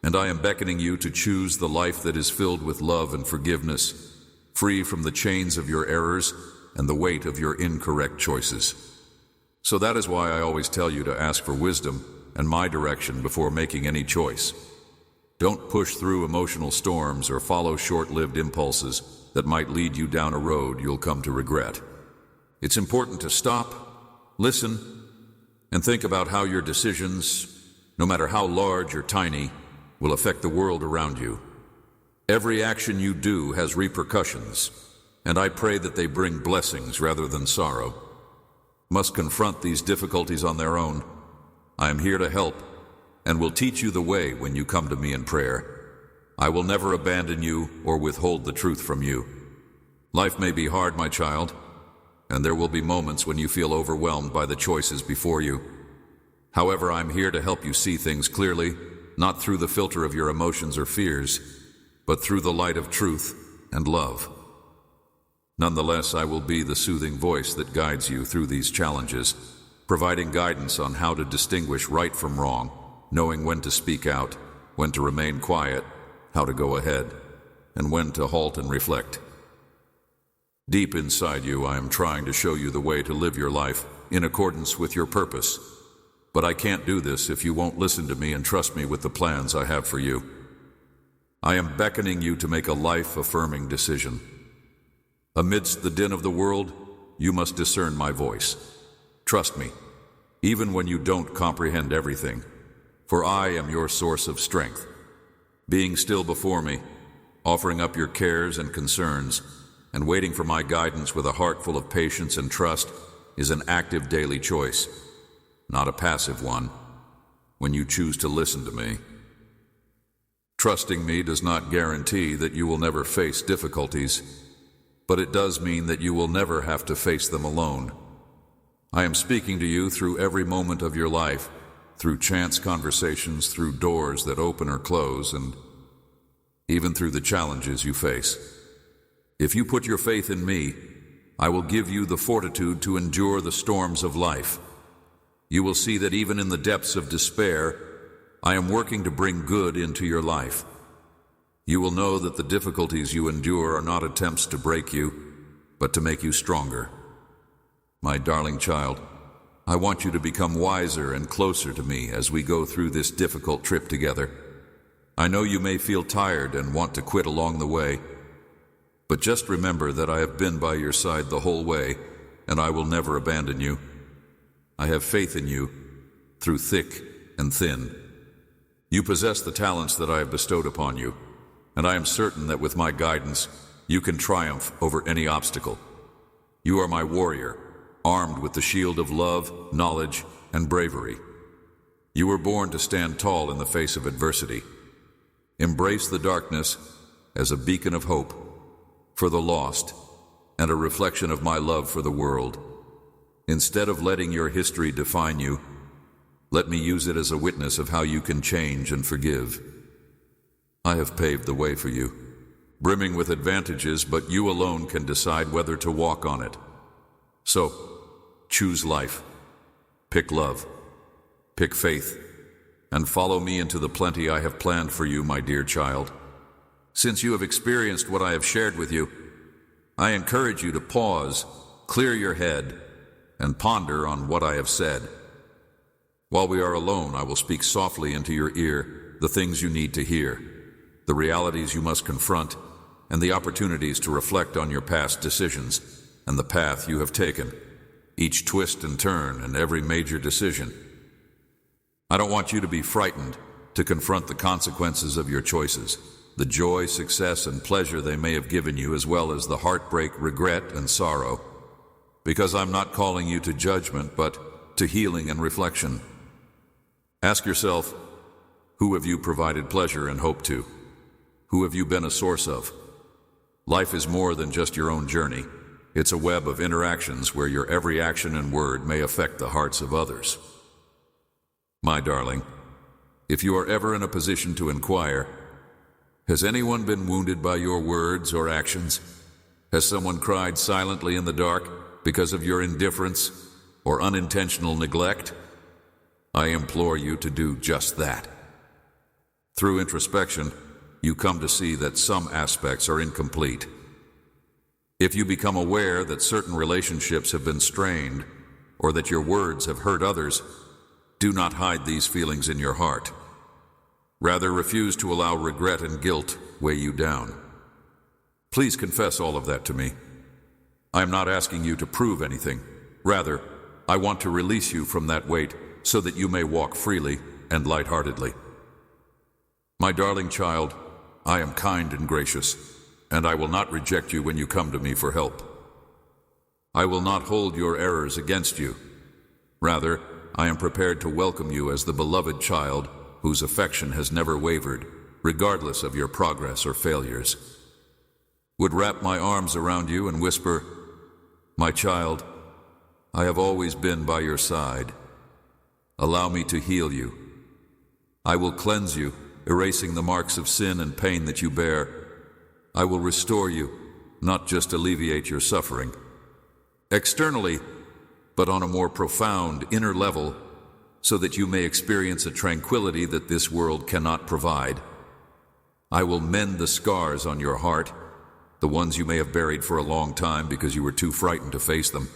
and I am beckoning you to choose the life that is filled with love and forgiveness, free from the chains of your errors and the weight of your incorrect choices. So that is why I always tell you to ask for wisdom and my direction before making any choice. Don't push through emotional storms or follow short-lived impulses that might lead you down a road you'll come to regret. It's important to stop, listen, and think about how your decisions, no matter how large or tiny, will affect the world around you. Every action you do has repercussions, and I pray that they bring blessings rather than sorrow. Must confront these difficulties on their own. I am here to help, and will teach you the way when you come to me in prayer. I will never abandon you or withhold the truth from you. Life may be hard, my child, and there will be moments when you feel overwhelmed by the choices before you. However, I'm here to help you see things clearly, not through the filter of your emotions or fears, but through the light of truth and love. Nonetheless, I will be the soothing voice that guides you through these challenges, providing guidance on how to distinguish right from wrong, knowing when to speak out, when to remain quiet, how to go ahead, and when to halt and reflect. Deep inside you, I am trying to show you the way to live your life in accordance with your purpose. But I can't do this if you won't listen to me and trust me with the plans I have for you. I am beckoning you to make a life-affirming decision. Amidst the din of the world, you must discern my voice. Trust me, even when you don't comprehend everything, for I am your source of strength. Being still before me, offering up your cares and concerns, and waiting for my guidance with a heart full of patience and trust is an active daily choice, not a passive one, when you choose to listen to me. Trusting me does not guarantee that you will never face difficulties, but it does mean that you will never have to face them alone. I am speaking to you through every moment of your life, through chance conversations, through doors that open or close, and even through the challenges you face. If you put your faith in me, I will give you the fortitude to endure the storms of life. You will see that even in the depths of despair, I am working to bring good into your life. You will know that the difficulties you endure are not attempts to break you, but to make you stronger. My darling child, I want you to become wiser and closer to me as we go through this difficult trip together. I know you may feel tired and want to quit along the way, but just remember that I have been by your side the whole way, and I will never abandon you. I have faith in you, through thick and thin. You possess the talents that I have bestowed upon you, and I am certain that with my guidance, you can triumph over any obstacle. You are my warrior, armed with the shield of love, knowledge, and bravery. You were born to stand tall in the face of adversity. Embrace the darkness as a beacon of hope for the lost and a reflection of my love for the world. Instead of letting your history define you, let me use it as a witness of how you can change and forgive. I have paved the way for you, brimming with advantages, but you alone can decide whether to walk on it. So, choose life, pick love, pick faith, and follow me into the plenty I have planned for you, my dear child. Since you have experienced what I have shared with you, I encourage you to pause, clear your head, and ponder on what I have said. While we are alone, I will speak softly into your ear the things you need to hear, the realities you must confront, and the opportunities to reflect on your past decisions and the path you have taken, each twist and turn and every major decision. I don't want you to be frightened to confront the consequences of your choices, the joy, success, and pleasure they may have given you, as well as the heartbreak, regret, and sorrow, because I'm not calling you to judgment, but to healing and reflection. Ask yourself, who have you provided pleasure and hope to? Who have you been a source of? Life is more than just your own journey. It's a web of interactions where your every action and word may affect the hearts of others. My darling, If you are ever in a position to inquire, has anyone been wounded by your words or actions? Has someone cried silently in the dark because of your indifference or unintentional neglect? I implore you to do just that. Through introspection, you come to see that some aspects are incomplete. If you become aware that certain relationships have been strained or that your words have hurt others, do not hide these feelings in your heart. Rather, refuse to allow regret and guilt weigh you down. Please confess all of that to me. I am not asking you to prove anything. Rather, I want to release you from that weight so that you may walk freely and lightheartedly. My darling child, I am kind and gracious, and I will not reject you when you come to me for help. I will not hold your errors against you. Rather, I am prepared to welcome you as the beloved child whose affection has never wavered, regardless of your progress or failures. Would wrap my arms around you and whisper, "My child, I have always been by your side. Allow me to heal you. I will cleanse you, erasing the marks of sin and pain that you bear. I will restore you, not just alleviate your suffering. Externally, but on a more profound inner level, so that you may experience a tranquility that this world cannot provide. I will mend the scars on your heart, the ones you may have buried for a long time because you were too frightened to face them.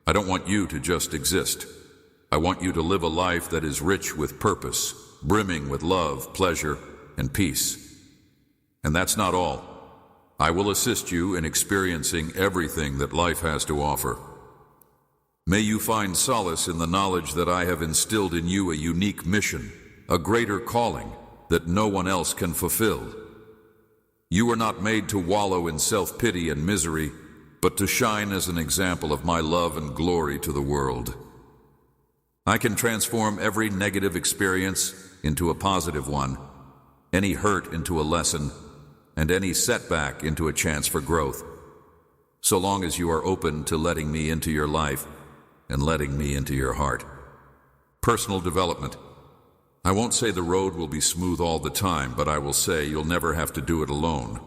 I don't want you to just exist. I want you to live a life that is rich with purpose, brimming with love, pleasure, and peace. And that's not all. I will assist you in experiencing everything that life has to offer. May you find solace in the knowledge that I have instilled in you a unique mission, a greater calling that no one else can fulfill. You are not made to wallow in self-pity and misery, but to shine as an example of my love and glory to the world. I can transform every negative experience into a positive one, any hurt into a lesson, and any setback into a chance for growth, so long as you are open to letting me into your life and letting me into your heart. Personal development. I won't say the road will be smooth all the time, but I will say you'll never have to do it alone.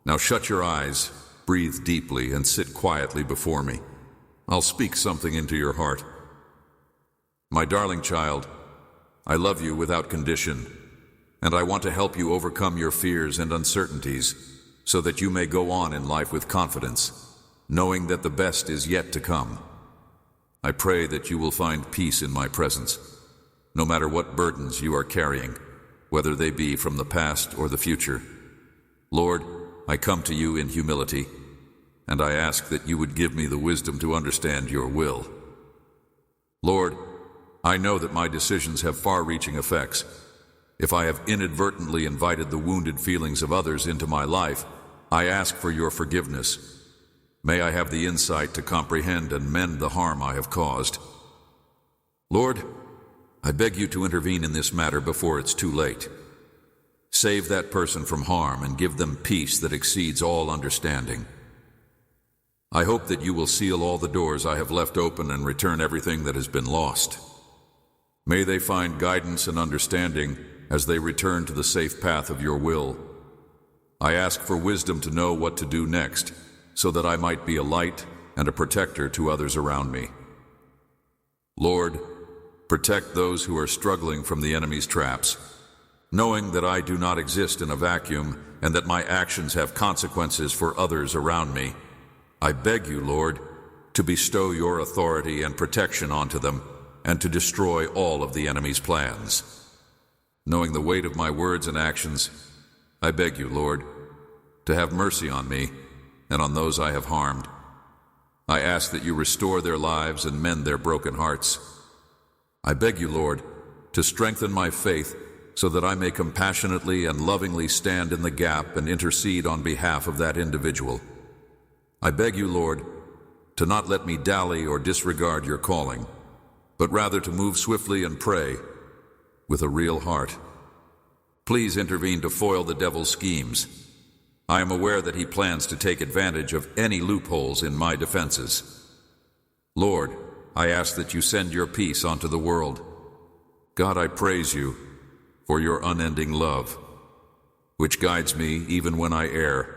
Now shut your eyes, breathe deeply, and sit quietly before me. I'll speak something into your heart. My darling child, I love you without condition, and I want to help you overcome your fears and uncertainties so that you may go on in life with confidence, knowing that the best is yet to come. I pray that you will find peace in my presence, no matter what burdens you are carrying, whether they be from the past or the future. Lord, I come to you in humility, and I ask that you would give me the wisdom to understand your will. Lord, I know that my decisions have far-reaching effects. If I have inadvertently invited the wounded feelings of others into my life, I ask for your forgiveness. May I have the insight to comprehend and mend the harm I have caused. Lord, I beg you to intervene in this matter before it's too late. Save that person from harm and give them peace that exceeds all understanding. I hope that you will seal all the doors I have left open and return everything that has been lost. May they find guidance and understanding as they return to the safe path of your will. I ask for wisdom to know what to do next, so that I might be a light and a protector to others around me. Lord, protect those who are struggling from the enemy's traps. Knowing that I do not exist in a vacuum and that my actions have consequences for others around me, I beg you, Lord, to bestow your authority and protection onto them and to destroy all of the enemy's plans. Knowing the weight of my words and actions, I beg you, Lord, to have mercy on me and on those I have harmed. I ask that you restore their lives and mend their broken hearts. I beg you, Lord, to strengthen my faith so that I may compassionately and lovingly stand in the gap and intercede on behalf of that individual. I beg you, Lord, to not let me dally or disregard your calling, but rather to move swiftly and pray with a real heart. Please intervene to foil the devil's schemes. I am aware that he plans to take advantage of any loopholes in my defenses. Lord, I ask that you send your peace onto the world. God, I praise you for your unending love, which guides me even when I err,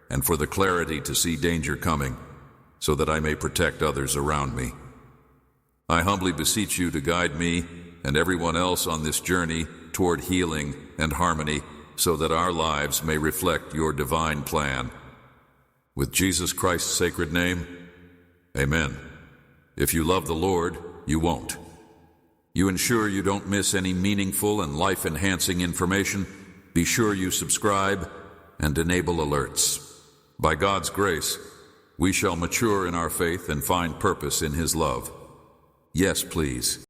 and for the clarity to see danger coming, so that I may protect others around me. I humbly beseech you to guide me and everyone else on this journey toward healing and harmony, so that our lives may reflect your divine plan. With Jesus Christ's sacred name, amen. If you love the Lord, you won't. You ensure you don't miss any meaningful and life-enhancing information. Be sure you subscribe and enable alerts. By God's grace, we shall mature in our faith and find purpose in His love. Yes, please.